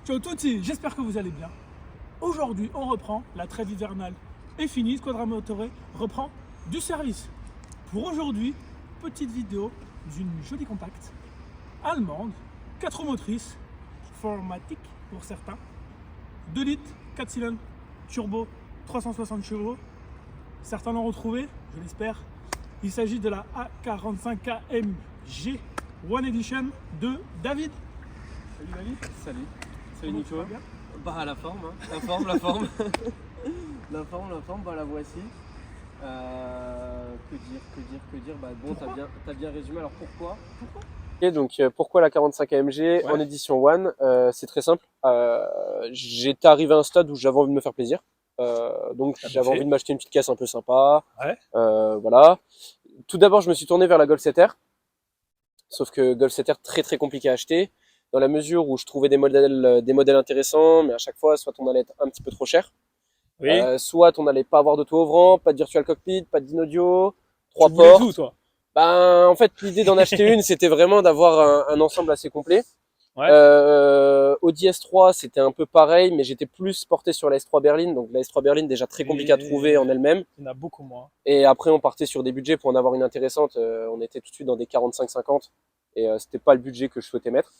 Ciao tutti, j'espère que vous allez bien. Aujourd'hui, on reprend, la trêve hivernale est finie, Squadra Motore reprend du service. Pour aujourd'hui, petite vidéo d'une jolie compacte allemande, 4 roues motrices, formatique pour certains, 2 litres, 4 cylindres, turbo, 360 chevaux. Certains l'ont retrouvé, je l'espère. Il s'agit de la A45 AMG One Edition de David. Salut David. Salut. Salut Comment Nico. tu vas bien? Bah la forme, hein. La forme. la forme, bah la voici. Que dire. Bah bon, t'as bien résumé. Alors pourquoi? Et donc pourquoi la 45 AMG en édition One? C'est très simple. J'étais arrivé à un stade où j'avais envie de me faire plaisir. Donc j'avais envie de m'acheter une petite caisse un peu sympa. Voilà. Tout d'abord, je me suis tourné vers la Golf 7R. Sauf que Golf 7R très très compliqué à acheter, dans la mesure où je trouvais des modèles intéressants, mais à chaque fois, soit on allait être un petit peu trop cher, soit on n'allait pas avoir de tout ouvrant, pas de virtual cockpit, pas de audio, 3 ports. Tout, toi. Ben, en fait, l'idée d'en acheter une, c'était vraiment d'avoir un ensemble assez complet. Audi S3, c'était un peu pareil, mais j'étais plus porté sur la S3 berline. Donc la S3 berline, déjà très compliquée à trouver en elle-même. Il y en a beaucoup moins. Et après, on partait sur des budgets pour en avoir une intéressante. On était tout de suite dans des 45-50. Et c'était pas le budget que je souhaitais mettre.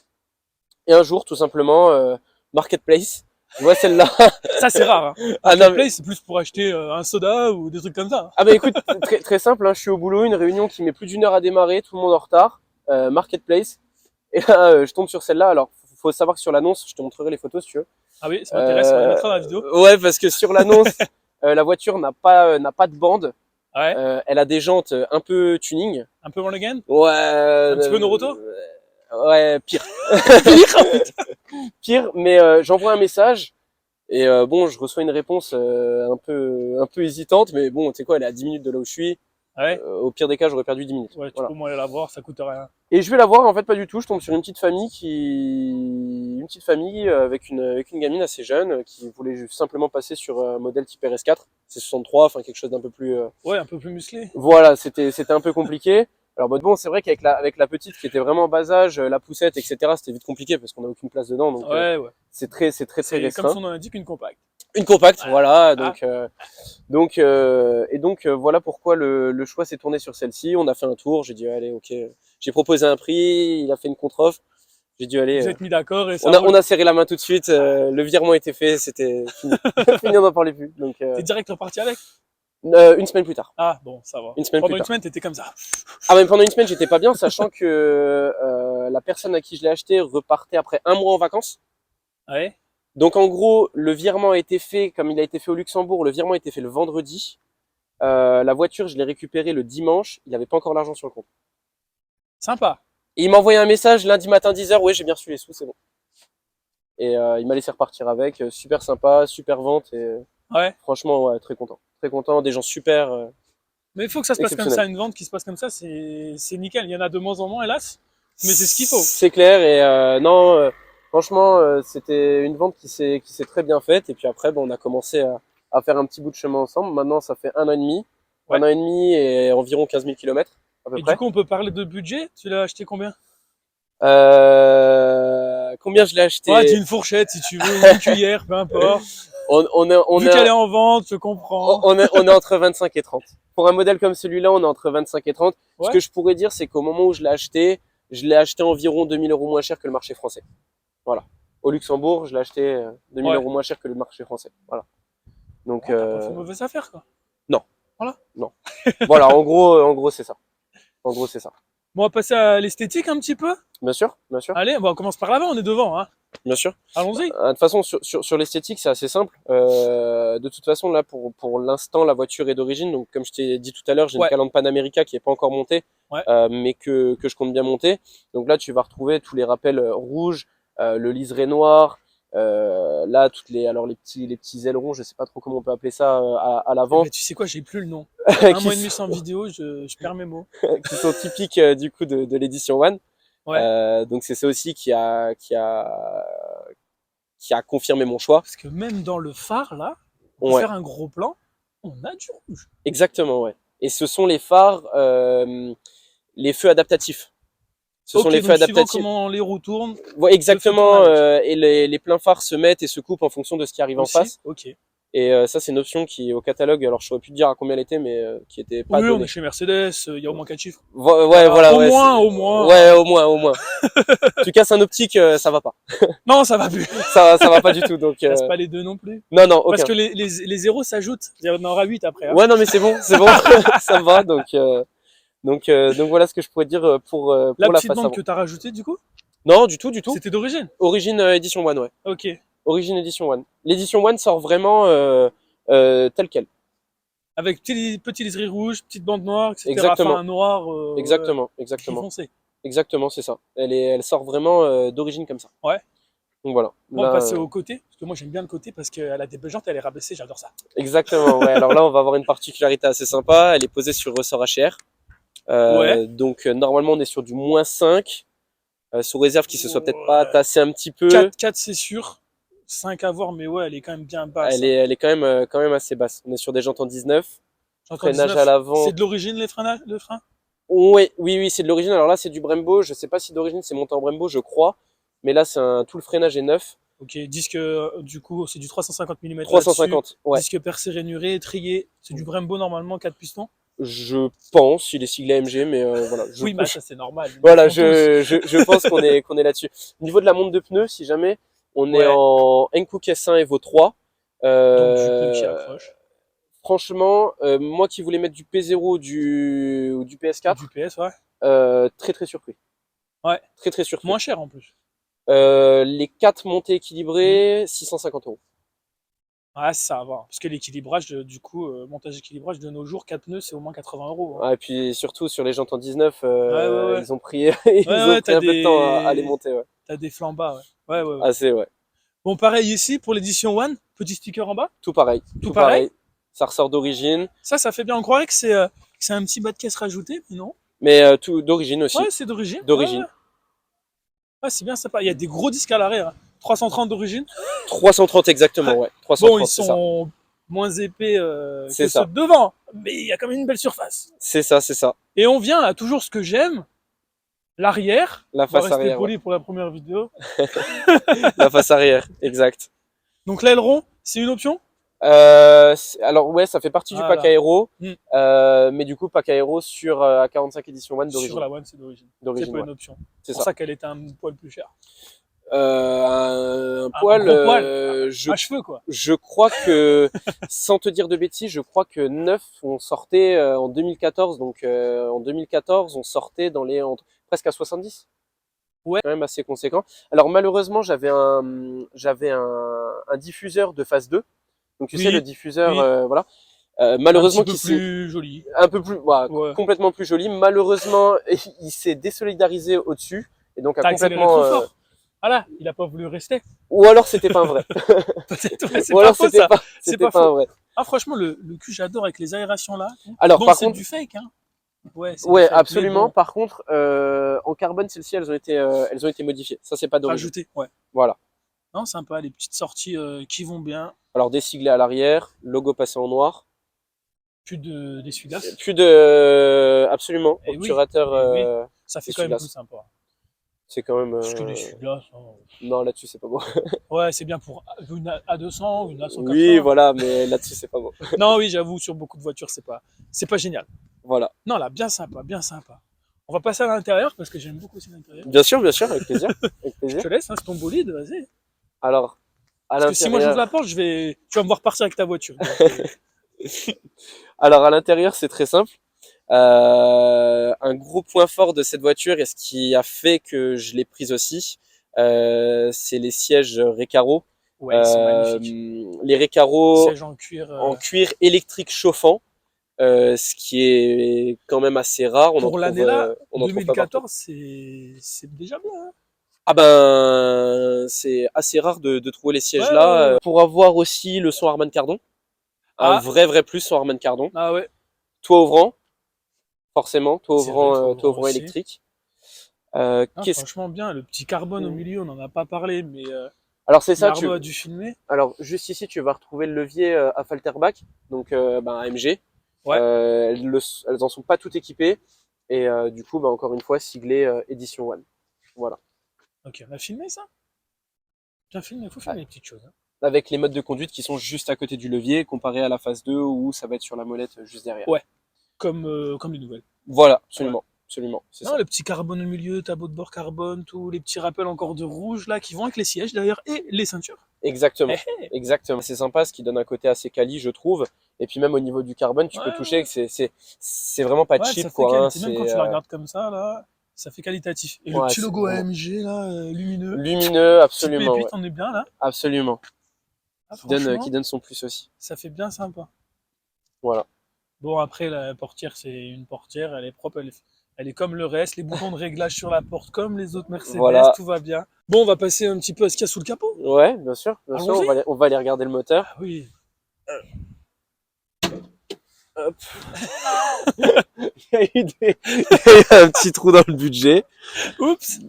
Et un jour, tout simplement, Marketplace, je vois celle-là. Ça, c'est rare. Hein. Marketplace, c'est plus pour acheter un soda ou des trucs comme ça. Ah bah écoute, très simple, hein, je suis au boulot, une réunion qui met plus d'1 heure à démarrer, tout le monde en retard. Marketplace. Et là, je tombe sur celle-là. Alors, faut savoir que sur l'annonce, je te montrerai les photos si tu veux. Ah oui, ça m'intéresse, on va les mettre dans la vidéo. Ouais, parce que sur l'annonce, la voiture n'a pas de bande. Elle a des jantes un peu tuning. Un peu Mulligan. Ouais. Un petit peu Noroto. Ouais, pire. Pire, mais j'envoie un message et bon, je reçois une réponse un peu hésitante, mais bon, tu sais quoi, elle est à 10 minutes de là où je suis. Au pire des cas, j'aurais perdu 10 minutes. Ouais, tu peux moins aller la voir, ça coûte rien. Et je vais la voir, en fait, pas du tout. Je tombe sur une petite famille avec une gamine assez jeune qui voulait juste simplement passer sur un modèle type RS4. C'est 63, enfin quelque chose d'un peu plus. Ouais, un peu plus musclé. Voilà, c'était un peu compliqué. Alors bon, c'est vrai qu'avec la petite qui était vraiment en bas âge, la poussette, etc., c'était vite compliqué parce qu'on n'a aucune place dedans. Donc c'est très restreint. Comme son nom l'indique, une compacte. Une compacte, voilà. Donc voilà pourquoi le choix s'est tourné sur celle-ci. On a fait un tour. J'ai dit allez, ok. J'ai proposé un prix. Il a fait une contre-offre. J'ai dit allez. Vous êtes mis d'accord et ça. On a serré la main tout de suite. Le virement était fait. C'était fini. Fini, on n'en parlait plus. Donc. T'es direct reparti avec. Une semaine plus tard. Ah bon, ça va. Pendant une semaine, t'étais comme ça. Ah mais pendant une semaine, j'étais pas bien, sachant que la personne à qui je l'ai acheté repartait après 1 mois en vacances. Ouais. Donc en gros, le virement a été fait, comme il a été fait au Luxembourg, le virement a été fait le vendredi. La voiture, je l'ai récupérée le dimanche. Il n'avait pas encore l'argent sur le compte. Sympa. Et il m'a envoyé un message lundi matin 10h. Ouais, j'ai bien reçu les sous, c'est bon. Et il m'a laissé repartir avec. Super sympa, super vente. Et franchement, ouais, très content. Très content, des gens super. Mais il faut que ça se passe comme ça. Une vente qui se passe comme ça, c'est nickel. Il y en a de moins en moins, hélas. Mais c'est ce qu'il faut. C'est clair. Et non, franchement, c'était une vente qui s'est très bien faite. Et puis après, bon, on a commencé à faire un petit bout de chemin ensemble. Maintenant, ça fait 1 an et demi. 1 an et demi et environ 15 000 km à peu près. Du coup, on peut parler de budget. Tu l'as acheté combien? Combien je l'ai acheté? Ouais, dis une fourchette si tu veux, une cuillère, peu importe. Vu qu'elle est en vente, je comprends. On est entre 25 et 30. Pour un modèle comme celui-là, on est entre 25 et 30. Ce que je pourrais dire, c'est qu'au moment où je l'ai acheté environ 2000 € moins cher que le marché français. Voilà. Au Luxembourg, je l'ai acheté 2000 € moins cher que le marché français. Voilà. Donc, t'as pas fait mauvaise affaire, quoi. Non. Voilà. Non. Voilà, en gros, c'est ça. En gros, c'est ça. Bon, on va passer à l'esthétique un petit peu. Bien sûr, bien sûr. Allez, on commence par l'avant, on est devant, hein. Bien sûr. Allons-y. De toute façon, sur l'esthétique, c'est assez simple. De toute façon, là, pour l'instant, la voiture est d'origine. Donc, comme je t'ai dit tout à l'heure, j'ai une Calandre Panamérica qui est pas encore montée, mais que je compte bien monter. Donc là, tu vas retrouver tous les rappels rouges, le liseré noir. Là, les petits ailerons, je sais pas trop comment on peut appeler ça à l'avant. Mais tu sais quoi, j'ai plus le nom. 1 mois et demi sans vidéo, je perds mes mots. Qui sont typiques du coup de l'édition One. Donc c'est ça aussi qui a confirmé mon choix. Parce que même dans le phare là, pour faire un gros plan, on a du rouge. Exactement, ouais. Et ce sont les phares, les feux adaptatifs. Ce sont les feux donc suivant adaptatifs. comment les roues tournent. Ouais, exactement, tourner avec. et les pleins phares se mettent et se coupent en fonction de ce qui arrive en Aussi. face. Ok. Et ça, c'est une option qui est au catalogue. Alors, je saurais plus te dire à combien elle était, mais qui était pas Oui, on donnée. est chez Mercedes, il y a au moins 4 chiffres. Ouais, voilà. Au Ouais, moins, c'est- au moins. Ouais, au moins, au moins. En tout cas, c'est un optique, ça va pas. Non, ça va plus. Ça va pas du tout. Donc, Casse pas les deux non plus. non, Parce aucun. que les zéros s'ajoutent. Il y en aura 8 après. Hein. Ouais, non, mais c'est bon, ça me va. Donc voilà ce que je pourrais dire pour La la petite face bande avant. que tu as rajoutée, du coup, Non, du tout. c'était d'origine. Origine Edition One, ouais. Ok. Origine Edition One. L'édition One sort vraiment telle quelle. Avec petit liseré rouge, petite bande noire, etc. Exactement. Enfin, un noir. Exactement, Gris exactement. foncé. Exactement, c'est ça. Elle sort vraiment d'origine comme ça. Ouais. Donc voilà. Bon, on va Là, passer au côté. Parce que moi, j'aime bien le côté parce qu'elle a des belles jantes, elle est rabaissée, j'adore ça. exactement, ouais. Alors là, on va avoir une particularité assez sympa. Elle est posée sur ressort HR. Ouais. Donc normalement, on est sur du -5. Sous réserve qu'il se soit peut-être pas Ouais. tassé un petit peu. 4 c'est sûr. 5 à voir, mais ouais, elle est quand même bien basse. Elle est quand même assez basse. On est sur des jantes en 19. J'entends Freinage 19. à l'avant. C'est de l'origine les freins, le frein. Oui, c'est de l'origine. Alors là, c'est du Brembo. Je sais pas si d'origine c'est monté en Brembo, je crois. Mais là, tout le freinage est neuf. Ok, disque, du coup, c'est du 350 mm. 350, ouais. Disque percé rainuré, trié. C'est du Brembo normalement, 4 pistons. Je pense, il est siglé AMG, mais voilà. Oui, mais ça c'est normal. Voilà, Ils font tous. je pense qu'on est là-dessus. Au niveau de la monte de pneus, si jamais, on est Ouais. en Hankook S1 Evo 3. Donc du coup, qui accroche. Franchement, moi qui voulais mettre du P0 ou du PS4, Du PS, ouais. très surpris. Ouais. Très surpris. Moins cher en plus. Les 4 montées équilibrées, 650 €. Ouais, ça va. Parce que l'équilibrage, du coup, montage équilibrage de nos jours, 4 pneus, c'est au moins 80 €. Hein. Ah, et puis surtout sur les jantes en 19, Ouais. ils ont pris, ils ont pris t'as un peu de temps à les monter. Ouais. T'as des flambas, ouais. Ouais. Assez, ouais. Bon, pareil ici, pour l'édition One, petit sticker en bas. Tout pareil. Tout pareil. Ça ressort d'origine, Ça fait bien. On croirait que c'est un petit bas de caisse rajouté, mais non. mais tout d'origine aussi. Ouais, c'est d'origine. D'origine. Ouais. Ouais, c'est bien sympa. Il y a des gros disques à l'arrière. Hein. 330 d'origine. 330 exactement, ouais. 330, Bon, ils c'est ça. sont moins épais que C'est ceux ça. de devant, mais il y a quand même une belle surface. C'est ça. Et on vient à toujours ce que j'aime, l'arrière. La On va face rester arrière. poli pour la première vidéo. La face arrière, exact. Donc l'aileron, c'est une option. Alors ouais, ça fait partie du Voilà. pack aéro, Mm. mais du coup pack aéro sur A45 Edition One d'origine. Sur la One, c'est d'origine. C'est D'origine, pas ouais. une option. C'est C'est pour ça. ça qu'elle était un poil plus chère. Un Un poil, gros poil. je À cheveux, quoi. Je crois que, sans te dire de bêtises, je crois que 9, on sortait en 2014. Donc en 2014, on sortait presque à 70. Ouais. Quand même assez conséquent. Alors malheureusement, j'avais un diffuseur de phase 2. Donc tu Oui, sais, le diffuseur, oui. voilà. Malheureusement, Un petit peu plus joli. un peu plus, voilà, Ouais. complètement plus joli. Malheureusement, il s'est désolidarisé au-dessus. Et donc a T'as accéléré complètement... trop fort. Voilà, il a pas voulu rester. Ou alors c'était pas un vrai. Peut-être, ouais, c'est Ou pas alors faux, c'était ça. pas, C'est c'était pas pas un faux. vrai. Ah, franchement, le cul, j'adore avec les aérations là. Alors Bon, par c'est contre, du fake, hein. Ouais, c'est ouais, du fake, mais absolument. bon, Par contre, en carbone, celles-ci, elles ont été modifiées. Ça, c'est pas d'origine. rajouté, ouais. Voilà. Non, sympa, les petites sorties qui vont bien. Alors des siglés à l'arrière, logo passé en noir. Plus d'essuie-glace. Plus de, absolument, Eh oui, obturateur. eh oui. Ça fait quand même essuie-glace. plus sympa. C'est quand même. Parce que l'essuie-glace, hein. Non, là-dessus, c'est pas beau. Ouais, c'est bien pour une A200 ou une A180. Oui, voilà, mais là-dessus, c'est pas beau. Non, oui, j'avoue, sur beaucoup de voitures, c'est pas génial. Voilà. Non, là, bien sympa, bien sympa. On va passer à l'intérieur parce que j'aime beaucoup aussi l'intérieur. Bien sûr, avec plaisir. Avec Je plaisir. te laisse, hein, c'est ton bolide, vas-y. Alors, à Parce que si moi j'ouvre l'intérieur. la porte, tu vas me voir partir avec ta voiture. Donc, Alors, à l'intérieur, c'est très simple. Un gros point fort de cette voiture et ce qui a fait que je l'ai prise aussi, c'est les sièges Recaro. ouais, ils sont magnifiques. Les Recaro Siège en cuir. électrique chauffant, ce qui est quand même assez rare. Pour l'année-là, on en trouve pas partout. 2014, c'est déjà bien. Hein. Ah ben, c'est assez rare de trouver les sièges Ouais, là. ouais. Pour avoir aussi le son Harman Kardon, un Ah. vrai plus son Harman Kardon. Ah ouais. Toit ouvrant, forcément, toit C'est vrai, ouvrant aussi. électrique. Ah, Qu'est-ce franchement bien, le petit carbone au milieu, on n'en a pas parlé, mais Alors c'est ça, Arnaud a dû filmer. alors juste ici tu vas retrouver le levier à Falterbach, donc AMG. Ouais. Elles en sont pas toutes équipées. Et du coup, bah, encore une fois, siglé Edition One. Voilà. Ok, on a filmé ça? Bien filmé, il faut filmer les petites choses. Hein. Avec les modes de conduite qui sont juste à côté du levier, comparé à la phase 2 où ça va être sur la molette juste derrière. Ouais, comme les nouvelles. Voilà, absolument. Absolument, c'est Non, ça. le petit carbone au milieu, tableau de bord carbone, tous les petits rappels encore de rouge là qui vont avec les sièges d'ailleurs et les ceintures. Exactement, exactement. C'est sympa, ce qui donne un côté assez quali, je trouve. Et puis même au niveau du carbone, tu peux toucher que c'est vraiment pas cheap, quoi. Hein, même quand tu la regardes comme ça, là, ça fait qualitatif. Et le petit logo AMG là, lumineux. Lumineux, absolument. Pépite, on est bien là. Absolument. Qui donne son plus aussi. Ça fait bien sympa. Voilà. Bon, après, la portière, c'est une portière, elle est propre, elle est comme le reste, les boutons de réglage sur la porte comme les autres Mercedes, voilà. Tout va bien. Bon, on va passer un petit peu à ce qu'il y a sous le capot. Ouais, bien sûr, on va aller regarder le moteur. Ah oui. Hop. Il y a eu un petit trou dans le budget. Oups.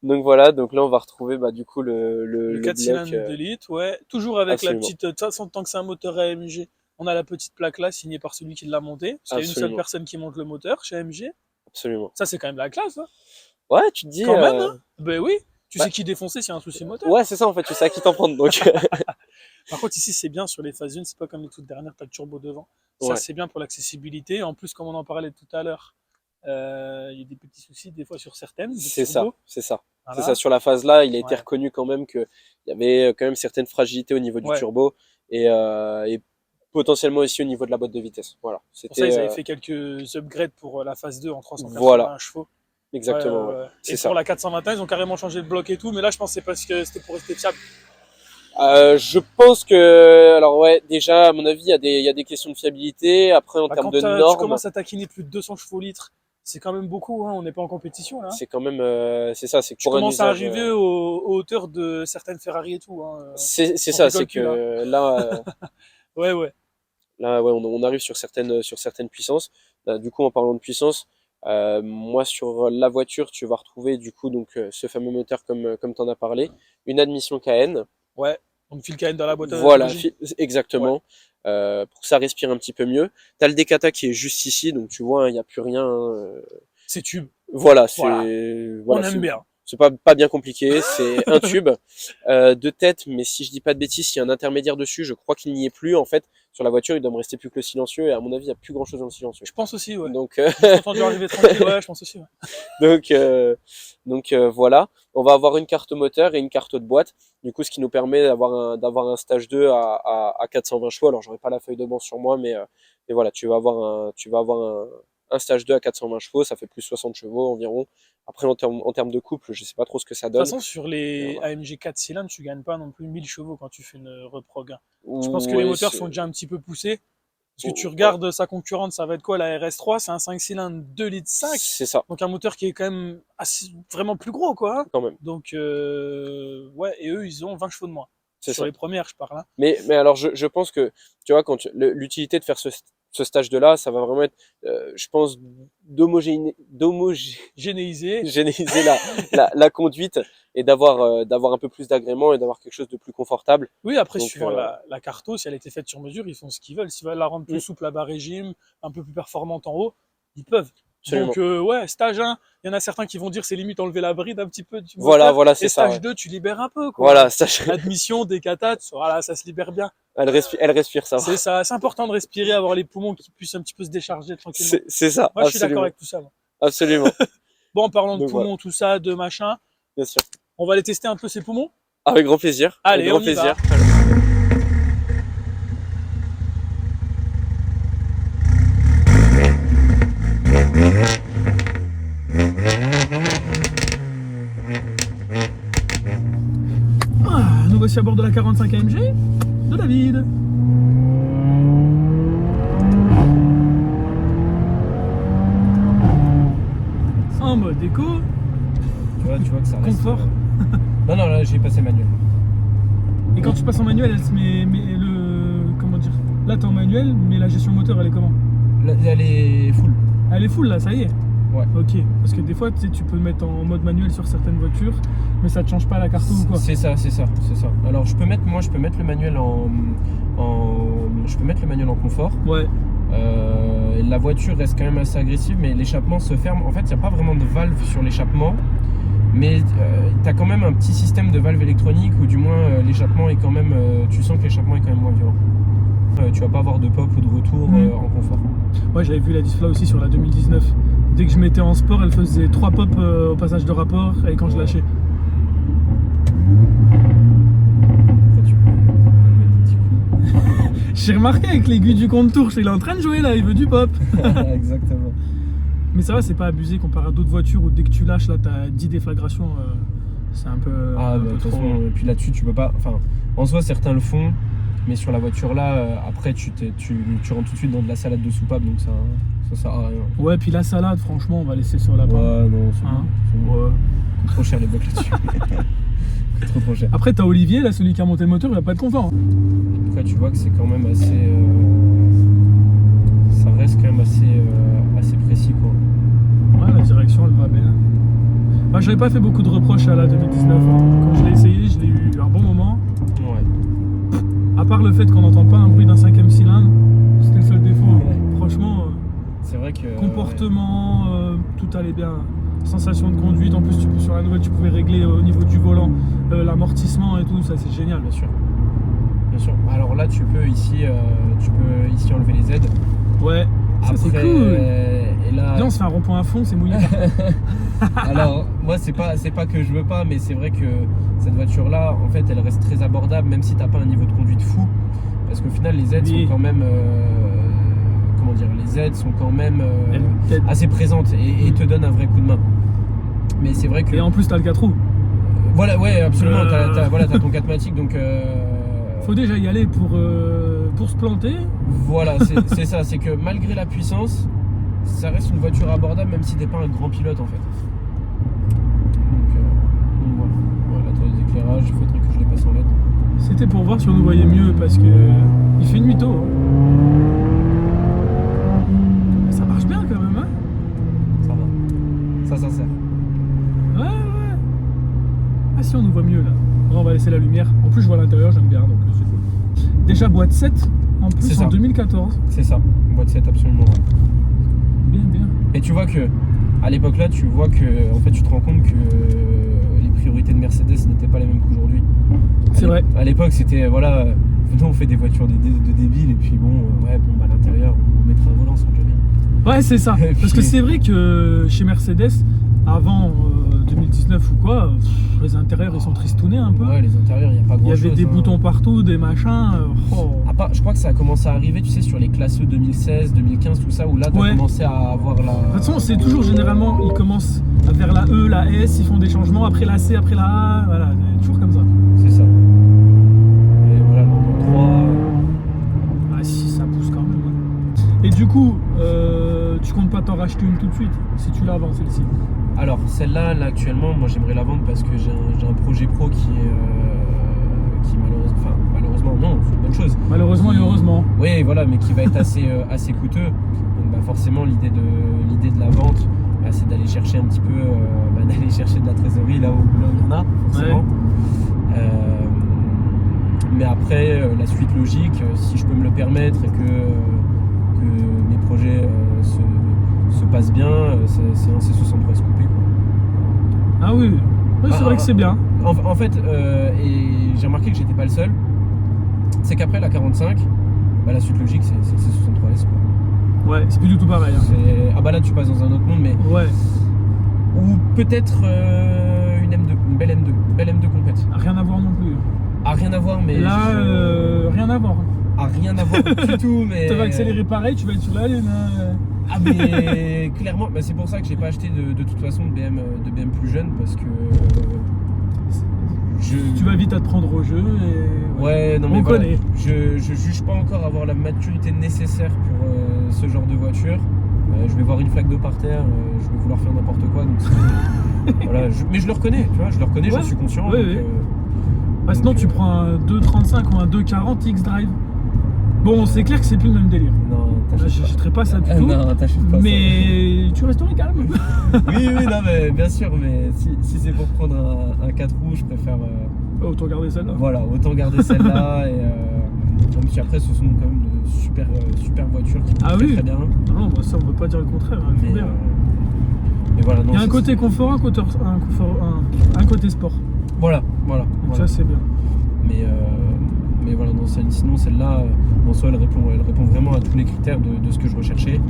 Donc voilà, donc là on va retrouver du coup le 4 cylindres de litres, ouais. Toujours avec absolument. La petite, de toute façon, tant que c'est un moteur AMG, on a la petite plaque là signée par celui qui l'a montée. Parce qu'il y a une seule personne qui monte le moteur chez AMG. Absolument. Ça c'est quand même la classe, hein. Ouais, tu te dis. Quand même, hein. Ben oui. Tu sais qui défoncer s'il y a un souci moteur. Ouais, c'est ça en fait, tu sais à qui t'en prendre donc. Par contre, ici, c'est bien sur les phases 1, c'est pas comme les toutes dernières, t'as le turbo devant. Ça, c'est bien pour l'accessibilité. En plus, comme on en parlait tout à l'heure, il y a des petits soucis des fois sur certaines. C'est ça. Voilà. C'est ça. Sur la phase là, il a été reconnu quand même qu'il y avait quand même certaines fragilités au niveau du turbo et potentiellement aussi au niveau de la boîte de vitesse. Voilà. Pour ça, ils avaient fait quelques upgrades pour la phase 2 en 381 chevaux. Exactement. Et pour la 421, ils ont carrément changé le bloc et tout, mais là, je pense que c'est parce que c'était pour rester fiable. Je pense que, alors ouais, déjà à mon avis, il y a des questions de fiabilité. Après, en termes de normes, tu commences à taquiner plus de 200 chevaux litres, c'est quand même beaucoup. Hein, on n'est pas en compétition là. C'est quand même, c'est ça, c'est que tu commences à arriver aux hauteurs de certaines Ferrari et tout. Hein, c'est ça, c'est que là, ouais. Là, ouais, on arrive sur certaines puissances. Du coup, en parlant de puissance, moi sur la voiture, tu vas retrouver du coup donc ce fameux moteur comme t'en as parlé, une admission KN. Ouais, donc fil KN dans la boîte à voilà, exactement. Pour que ça respire un petit peu mieux. T'as le Decata qui est juste ici, donc tu vois, il n'y a plus rien. C'est tube. Voilà, on aime bien. C'est pas bien compliqué, c'est un tube de tête, mais si je dis pas de bêtises, il y a un intermédiaire dessus, je crois qu'il n'y est plus en fait. Sur la voiture, il doit me rester plus que le silencieux, et à mon avis, il n'y a plus grand chose dans le silencieux. Je pense aussi, ouais. Donc, j'ai entendu arriver tranquille, ouais, je pense aussi, ouais. Donc voilà, on va avoir une carte moteur et une carte de boîte. Du coup, ce qui nous permet d'avoir un stage 2 à 420 chevaux. Alors, j'aurai pas la feuille de banc sur moi, mais voilà, tu vas avoir un stage 2 à 420 chevaux, ça fait plus 60 chevaux environ. Après, en termes de couple, je sais pas trop ce que ça donne. De toute façon, sur les AMG 4 cylindres, tu gagnes pas non plus 1000 chevaux quand tu fais une reprog. Je pense que les moteurs sont déjà un petit peu poussés. Parce que tu regardes sa concurrente, ça va être quoi? La RS3, c'est un 5 cylindres 2 litres 5. C'est ça. Donc un moteur qui est quand même vraiment plus gros, quoi. Hein. Quand même. Donc, ouais, et eux, ils ont 20 chevaux de moins. Sur les premières, je parle. Hein. Mais alors, je pense que, tu vois, quand l'utilité de faire ce stage de là, ça va vraiment être, je pense, d'homogénéiser la conduite et d'avoir un peu plus d'agrément et d'avoir quelque chose de plus confortable. Oui, après, suivant la carto, si elle était faite sur mesure, ils font ce qu'ils veulent. S'ils veulent la rendre plus souple à bas régime, un peu plus performante en haut, ils peuvent. Absolument. Donc, ouais, stage 1, il y en a certains qui vont dire c'est limite enlever la bride un petit peu du moteur. Voilà, c'est ça. Stage 2, tu libères un peu, quoi. Voilà, stage... Admission, Decata, voilà, ça se libère bien. Elle respire ça. C'est ça, c'est important de respirer, avoir les poumons qui puissent un petit peu se décharger tranquillement. C'est ça. Moi, je suis d'accord avec tout ça. Moi. Absolument. Bon, en parlant de poumons, tout ça, de machin. Bien sûr. On va aller tester un peu ces poumons. Avec grand plaisir. Allez, avec grand plaisir. Nous voici à bord de la 45 AMG de David. En mode éco. Tu vois que ça reste... Confort. Non, là j'ai passé manuel. Et quand tu passes en manuel, elle se met comment dire? Là t'es en manuel, mais la gestion moteur elle est comment? Là, elle est full. Elle est full là, ça y est. Ouais. Ok, parce que des fois tu peux mettre en mode manuel sur certaines voitures, mais ça te change pas la carte ou quoi? C'est ça. Alors je peux mettre le manuel en confort. Ouais. La voiture reste quand même assez agressive, mais l'échappement se ferme. En fait, il n'y a pas vraiment de valve sur l'échappement, mais tu as quand même un petit système de valve électronique, ou du moins l'échappement est quand même, tu sens que l'échappement est quand même moins violent. Tu vas pas avoir de pop ou de retour en confort. Ouais, j'avais vu la Disfla aussi sur la 2019. Dès que je mettais en sport, elle faisait 3 pops au passage de rapport et quand je lâchais. Tu peux mettre des petits coups. J'ai remarqué avec l'aiguille du compte-tour, il est en train de jouer là, il veut du pop. Exactement. Mais ça va, c'est pas abusé comparé à d'autres voitures où dès que tu lâches, là, t'as 10 déflagrations. C'est un peu. Ah, un bah, peu de toute trop. façon, et puis là-dessus, tu peux pas. Enfin, en soi, certains le font, mais sur la voiture là, après, tu rentres tout de suite dans de la salade de soupape, donc ça sert à rien. Ouais, puis la salade, franchement, on va laisser sur la pomme. Ouais, non, c'est Hein, bon. ouais. Coûte trop cher les blocs là-dessus. Trop cher. Après, t'as Olivier, là, celui qui a monté le moteur, il va pas être content. Après, tu vois que c'est quand même assez. Ça reste quand même assez précis, quoi. Ouais, la direction, elle va bien. Bah, j'avais pas fait beaucoup de reproches à la 2019. Hein. Quand je l'ai essayé, je l'ai eu un bon moment. Ouais. À part le fait qu'on n'entend pas un bruit d'un 5ème cylindre, c'était le seul défaut. Ouais. Franchement, C'est vrai que. comportement, tout allait bien. Sensation de conduite, en plus sur la nouvelle tu pouvais régler au niveau du volant l'amortissement et tout, ça c'est génial. Bien sûr. Bien sûr. Alors là, tu peux ici enlever les aides. Ouais, ça c'est Après, cool. Et là. Viens, on se fait un rond-point à fond, c'est mouillé. Alors, moi, c'est pas que je veux pas, mais c'est vrai que cette voiture-là, en fait, elle reste très abordable, même si t'as pas un niveau de conduite fou. Parce qu'au final, les aides Oui. sont quand même. Comment dire, les aides sont quand même Elle t'aide. assez présentes et te donnent un vrai coup de main. Mais c'est vrai que. Et en plus t'as le 4 roues. Voilà, ouais, absolument. T'as ton 4matic, donc. Faut déjà y aller pour se planter. Voilà, c'est ça. C'est que malgré la puissance, ça reste une voiture abordable, même si t'es pas un grand pilote en fait. Donc voilà. Voilà, la toile d'éclairage, il faudrait que je les passe en LED. C'était pour voir si on nous voyait mieux parce que il fait nuit tôt. Ça marche bien quand même, hein. Ça va. Ça sert. Ouais, ouais. Ah si, on nous voit mieux là. Bon, on va laisser la lumière. En plus, je vois l'intérieur, j'aime bien, donc c'est cool. Déjà boîte 7 en C'est plus ça. en 2014. C'est ça. Boîte 7 absolument. Ouais. Bien, bien. Et tu vois que à l'époque là, tu vois que en fait, tu te rends compte que les priorités de Mercedes n'étaient pas les mêmes qu'aujourd'hui. C'est vrai. À l'époque, c'était voilà, venons, on fait des voitures de débiles et puis bon, à l'intérieur, on mettra un volant, ça va déjà bien. Ouais, c'est ça. Et Parce que puis- c'est vrai que chez Mercedes, avant 2019 ou quoi, les intérieurs ils sont tristounés un peu. Ouais, les intérieurs, il n'y a pas Il grand y chose. avait des boutons partout, des machins. Oh. À part, je crois que ça a commencé à arriver, tu sais, sur les classes 2016, 2015, tout ça, où là, tu as Ouais. commencé à avoir la. De toute façon, c'est toujours généralement, ils commencent vers la E, la S, ils font des changements, après la C, après la A, voilà, c'est toujours comme ça. C'est ça. Et voilà, le 3. Ah si, ça pousse quand même. Ouais. Et du coup, tu comptes pas t'en racheter une tout de suite, si tu la vends celle-ci. Alors, celle-là, là, actuellement, moi, j'aimerais la vendre parce que j'ai un projet pro qui malheureusement, non, c'est une bonne chose. Malheureusement et heureusement. Oui, voilà, mais qui va être assez coûteux. Donc, forcément, l'idée de la vente, c'est d'aller chercher un petit peu, d'aller chercher de la trésorerie là où il y en a, forcément. Mais après, la suite logique, si je peux me le permettre et que mes projets se passent bien, c'est un C63 coupé, quoi. Ah oui, oui c'est vrai que c'est bien. En fait, et j'ai remarqué que j'étais pas le seul, c'est qu'après la 45, la suite logique c'est le C63S, quoi. Ouais, c'est plus du tout pareil. Hein. Ah bah là tu passes dans un autre monde, mais Ouais, ou peut-être une M2, une belle M2 complète. rien à voir non plus. Ah, rien à voir, mais Là, rien à voir. Ah, rien à voir du tout, mais Tu vas accélérer pareil, tu vas être sur la lune. Ah, mais clairement, c'est pour ça que j'ai pas acheté de toute façon de BM plus jeune, parce que Tu vas vite à te prendre au jeu et... Ouais, non On mais voilà, connaît. je juge pas encore avoir la maturité nécessaire pour ce genre de voiture. Je vais voir une flaque d'eau par terre, je vais vouloir faire n'importe quoi. Donc voilà, mais je le reconnais, tu vois, je le reconnais, Ouais. j'en suis conscient. Ouais, donc, ouais. Bah, sinon, donc, tu prends un 2.35 ou un 2.40 X-Drive. Bon, c'est clair que c'est plus le même délire. Non, Là, t'achètes j'achèterai pas ça du pas. tout. Non, t'achètes pas Mais tu resterais calme. ça. Oui, non, mais bien sûr, mais si c'est pour prendre un 4 roues, je préfère. Autant garder celle-là. Voilà, autant garder celle-là Même si après, ce sont quand même de super voitures qui Ah vont oui. très bien. Non, bah ça, on peut pas dire le contraire. Hein, Mais, faut bien. mais voilà, non, Il y a un ça, côté confort, un côté sport. Voilà. Donc voilà. ça, c'est bien. Mais voilà, non, sinon celle-là, en soi, elle répond vraiment à tous les critères de ce que je recherchais.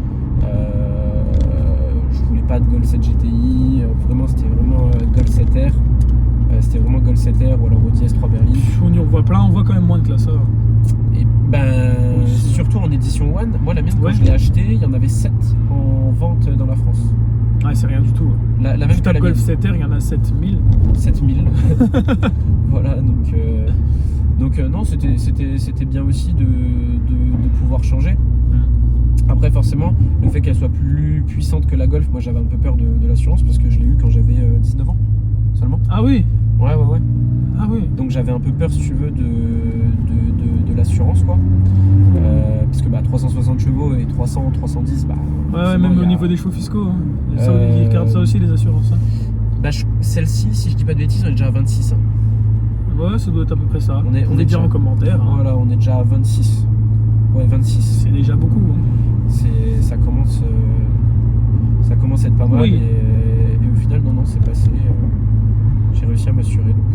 Je voulais pas de Golf 7 GTI, vraiment c'était vraiment Golf 7R. C'était vraiment Golf 7R ou alors Audi S3 berline. On voit plein, on voit quand même moins de classe A. Et surtout en édition One, moi la mienne quand Ouais. je l'ai achetée, il y en avait 7 en vente dans la France. Ouais, c'est rien du tout. La même Tu que tapes la Golf mienne. 7R, il y en a 7000. 7000. Voilà, donc non, c'était bien aussi de pouvoir changer. Après, forcément, le fait qu'elle soit plus puissante que la Golf, moi j'avais un peu peur de l'assurance parce que je l'ai eu quand j'avais 19 ans seulement. Ah oui. Ouais. Ah oui. Donc j'avais un peu peur, si tu veux, de l'assurance, quoi. Parce que 360 chevaux et 300, 310, Ouais, forcément, même il y au a- niveau des chevaux fiscaux. Hein. Ça, ils regardent ça aussi, les assurances. Hein. Celle-ci, si je dis pas de bêtises, on est déjà à 26. Hein. Ouais, ça doit être à peu près ça. On est dire déjà- en commentaire. Hein. Voilà, on est déjà à 26. Ouais, 26. C'est déjà beaucoup. Hein. Ça commence à être pas mal. Oui. Et au final, non, c'est passé. J'ai réussi à m'assurer, donc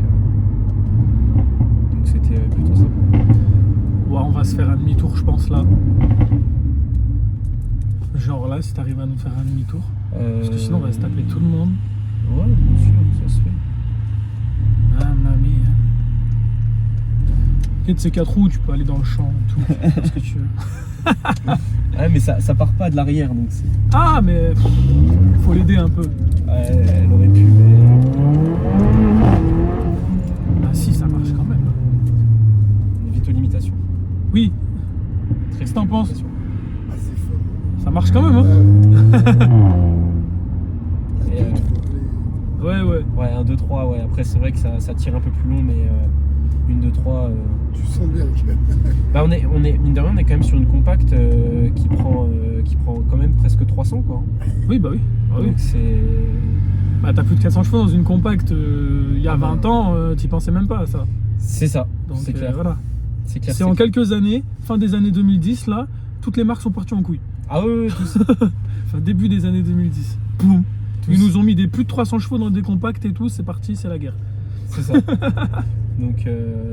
c'était plutôt sympa. Ouais, on va se faire un demi-tour, je pense, là. Genre là, si t'arrives à nous faire un demi-tour. Parce que sinon, on va se taper tout le monde. Ouais, bien sûr, ça se fait. Ah, mamie. Et de ces 4 roues, tu peux aller dans le champ, tout. Tu peux faire ce que tu veux. Ouais, mais ça part pas de l'arrière, donc c'est. Ah, mais faut l'aider un peu. Ouais, elle aurait pu, mais. Ah, si, ça marche quand même. Vite aux limitations. Oui, Très Qu'est-ce que t'en penses? limitations. ça marche quand même. Hein. Et, Ouais. ouais, 1, 2, 3, ouais. Après, c'est vrai que ça tire un peu plus long, mais 1, 2, 3. Tu sens bien que. On est, mine de rien, on est quand même sur une compacte qui prend quand même presque 300, quoi. Oui, bah oui. Ah, oui. Donc c'est. Bah, t'as plus de 400 chevaux dans une compacte. Il y a 20 ans, t'y pensais même pas à ça. C'est ça, Donc c'est clair. voilà. C'est clair. C'est en quelques années, fin des années 2010, là, toutes les marques sont parties en couille. Ah oui, tous. Enfin, début des années 2010. Boum. Tous. Ils nous ont mis des plus de 300 chevaux dans des compacts et tout, c'est parti, c'est la guerre. C'est ça. Donc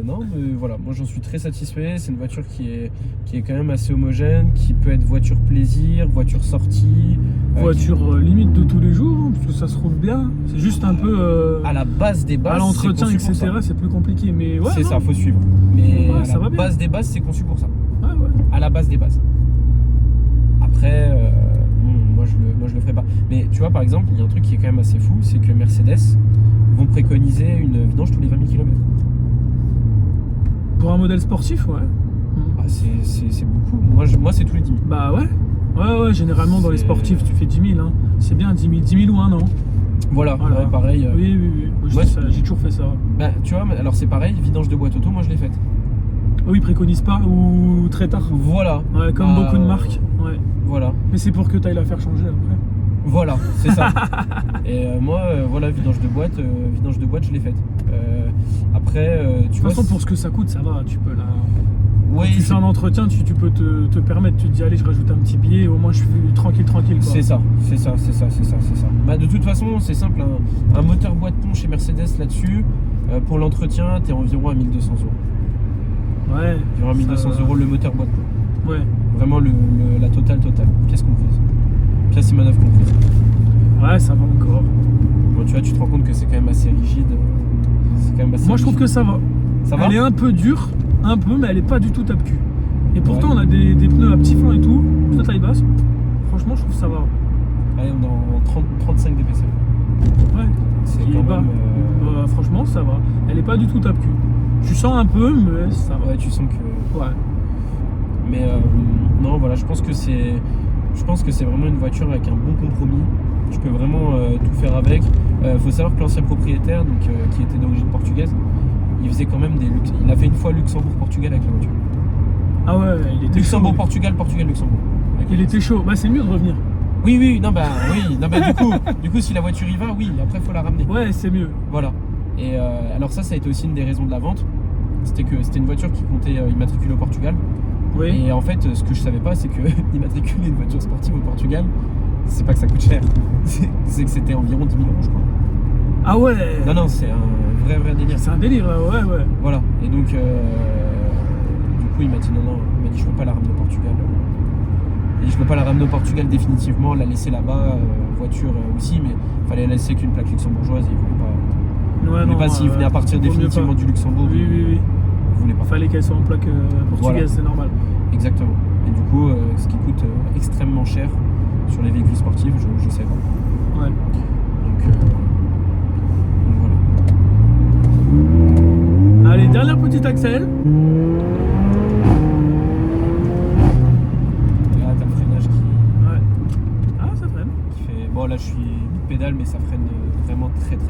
non, mais voilà, moi j'en suis très satisfait. C'est une voiture qui est quand même assez homogène, qui peut être voiture plaisir, voiture sortie, Voiture limite de tous les jours, hein, parce que ça se roule bien. C'est juste un peu à la base des bases. à l'entretien, c'est conçu pour etc. ça. C'est plus compliqué, mais ouais. C'est non. ça, faut suivre. Mais Ouais, à ça la va bien. base des bases, c'est conçu pour ça. Ouais. À la base des bases. Après, moi je le ferai pas. Mais tu vois, par exemple, il y a un truc qui est quand même assez fou, c'est que Mercedes vont préconiser une vidange tous les 20 000 km. Pour un modèle sportif, ouais. Ah, c'est beaucoup. Moi c'est tous les 10 000. Bah ouais. Ouais, généralement dans les C'est- sportifs, tu fais 10 000. Hein. C'est bien, 10 000 ou un an. Voilà, Voilà. ouais, pareil. Oui. Moi, je Ouais. dis ça, j'ai toujours fait ça. Bah, tu vois, alors c'est pareil, vidange de boîte auto, moi je l'ai faite. Oui, ils préconisent pas ou très tard. Voilà. Ouais, comme Bah, beaucoup de marques. Ouais. Voilà, Mais c'est pour que tu ailles la faire changer après. voilà, c'est ça. Et moi, voilà, vidange de boîte, je l'ai faite. Après, tu De toute vois. façon, pour ce que ça coûte, ça va. Tu peux la. Oui, tu fais un entretien, tu peux te permettre. Tu te dis, allez, je rajoute un petit billet, au moins je suis tranquille. Quoi. c'est ça. Bah, de toute façon, c'est simple, un moteur boîte pont chez Mercedes là-dessus, pour l'entretien, t'es environ à 1 200 €. Ouais. Environ à 1 200 ça- € le moteur boîte pont. Ouais. Vraiment la totale, pièce comprise. Pièce et manœuvre comprise. Ouais, ça va encore. Bon, tu vois, tu te rends compte que c'est quand même assez rigide. C'est quand même assez Moi, je trouve que rigide. ça va. Ça va. Elle est un peu dure, mais elle est pas du tout tape-cul. Et pourtant, Ouais. on a des pneus à petit flanc et tout, toute taille basse. Franchement, je trouve que ça va. Allez, on est en 35 d'épaisseur. Ouais. C'est Qui quand est bas. même. Franchement, ça va. Elle est pas du tout tape-cul. Tu sens un peu, mais ça va. Ouais, tu sens que. Ouais. Mais non, voilà, je pense que c'est vraiment une voiture avec un bon compromis. Tu peux vraiment tout faire avec. Faut savoir que l'ancien propriétaire, donc, qui était d'origine portugaise, il faisait quand même il a fait une fois Luxembourg-Portugal avec la voiture. Ah ouais, il était chaud. Luxembourg-Portugal, Portugal-Luxembourg. Il était chaud. Bah, c'est mieux de revenir. Oui, non, bah, du coup, si la voiture y va, oui, après, faut la ramener. Ouais, c'est mieux. Voilà. Et alors ça a été aussi une des raisons de la vente. C'était que c'était une voiture qui comptait immatriculer au Portugal. Oui. Et en fait, ce que je savais pas, c'est que immatriculer une voiture sportive au Portugal, c'est pas que ça coûte cher. C'est que c'était environ 10 000 euros, je crois. Ah ouais. Non, non, c'est un vrai délire. C'est un délire, ouais, ouais. Voilà. Et donc, du coup, il m'a dit non, il m'a dit je peux pas la ramener au Portugal. Et je peux pas la ramener au Portugal définitivement, la laisser là-bas, voiture aussi, mais fallait la laisser qu'une plaque luxembourgeoise. Et il voulait pas. Ouais, Il voulait pas s'il venait à partir vaut mieux définitivement pas. du Luxembourg. Oui, oui, oui. Il voulait pas. Fallait qu'elle soit en plaque portugaise, Voilà. c'est normal. Exactement. Et du coup, ce qui coûte extrêmement cher sur les véhicules sportifs, je sais pas. Ouais. Donc voilà. Allez, dernière petite accel. Et là, t'as le freinage Ouais. Ah, ça freine. qui fait. Bon, là, je suis pédale, mais ça freine vraiment très bien.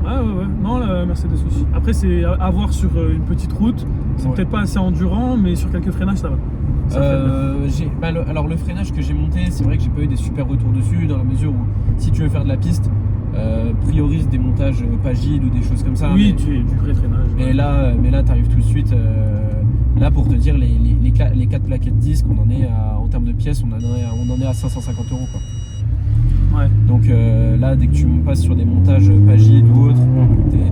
Ouais, ouais, ouais. Non, la Mercedes aussi. Après, c'est à voir sur une petite route. C'est Ouais. peut-être pas assez endurant, mais sur quelques freinages, ça va. Ça freine bien. Alors, le freinage que j'ai monté, c'est vrai que j'ai pas eu des super retours dessus, dans la mesure où si tu veux faire de la piste, priorise des montages Pagide ou des choses comme ça. Oui, mais- tu es du vrai freinage. Mais là, t'arrives tout de suite. Là, pour te dire, les 4 plaquettes disques, on en est en termes de pièces, on en est à 550 euros, quoi. Ouais. Donc là, dès que tu passes sur des montages Pagide ou autres,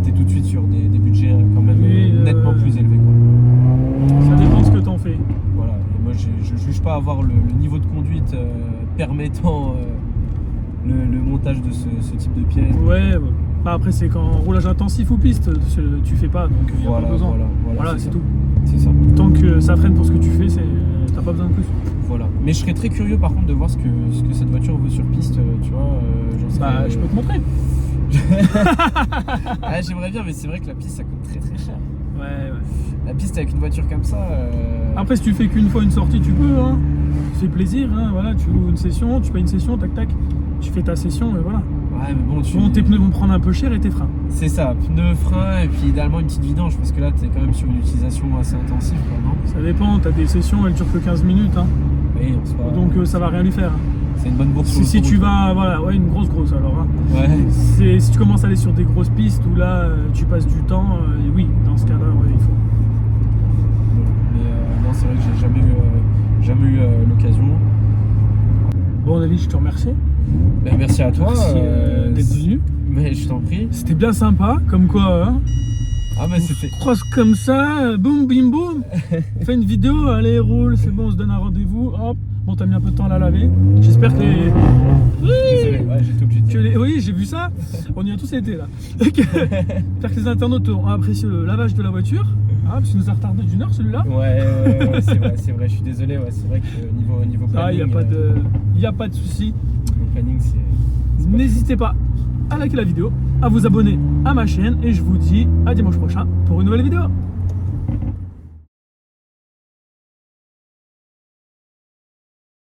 t'es tout de suite sur des budgets quand même Oui, nettement plus élevés, quoi. Ça dépend de ce que t'en fais. Voilà. Et moi, je juge pas avoir le niveau de conduite permettant le montage de ce type de pièces. Ouais, ouais. Bah, après, c'est quand roulage intensif ou piste, tu fais pas, donc il n'y a pas besoin. Voilà, c'est ça. tout. C'est ça. Tant que ça freine pour ce que tu fais, t'as pas besoin de plus. Voilà. Mais je serais très curieux par contre de voir ce que cette voiture vaut sur piste, tu vois. J'en serais- Bah, je peux te montrer. Ah, j'aimerais bien, mais c'est vrai que la piste ça coûte très cher. Ouais, ouais. La piste avec une voiture comme ça. Après, si tu fais qu'une fois une sortie, tu peux, hein. C'est plaisir, hein. Voilà, tu loues une session, tu payes une session, tac tac. Tu fais ta session et voilà. Ouais, mais bon, Bon, tes pneus vont prendre un peu cher et tes freins. C'est ça, pneus, freins et puis idéalement une petite vidange parce que là t'es quand même sur une utilisation assez intensive, quoi, non? Ça dépend, t'as des sessions, elles durent que 15 minutes, hein. Oui, on se va. Donc ça va rien lui faire. C'est une bonne bourse. Si tu vas, voilà, ouais, une grosse alors. Hein. Ouais. Si tu commences à aller sur des grosses pistes où là tu passes du temps, oui, dans ce cas-là, ouais, il faut. Mais non, c'est vrai que j'ai jamais eu l'occasion. Bon, David, je te remercie. Ben, merci à toi. Merci d'être venu. Mais je t'en prie. C'était bien sympa, comme quoi, hein. Ah, mais c'était. On croise comme ça, boum, bim, boum. On fait une vidéo, allez, roule, c'est bon, on se donne un rendez-vous, hop. Bon, t'as mis un peu de temps à la laver. J'espère que les. Désolé, ouais, j'étais obligé de dire. Oui, j'ai vu ça. On y a tous été là. J'espère que les internautes ont apprécié le lavage de la voiture. Ah, parce qu'il nous a retardé d'une heure celui-là. Ouais, c'est vrai, je suis désolé, ouais, c'est vrai que niveau planning. Ah, il n'y a pas de souci. Niveau planning, c'est. N'hésitez pas à liker la vidéo, à vous abonner à ma chaîne et je vous dis à dimanche prochain pour une nouvelle vidéo.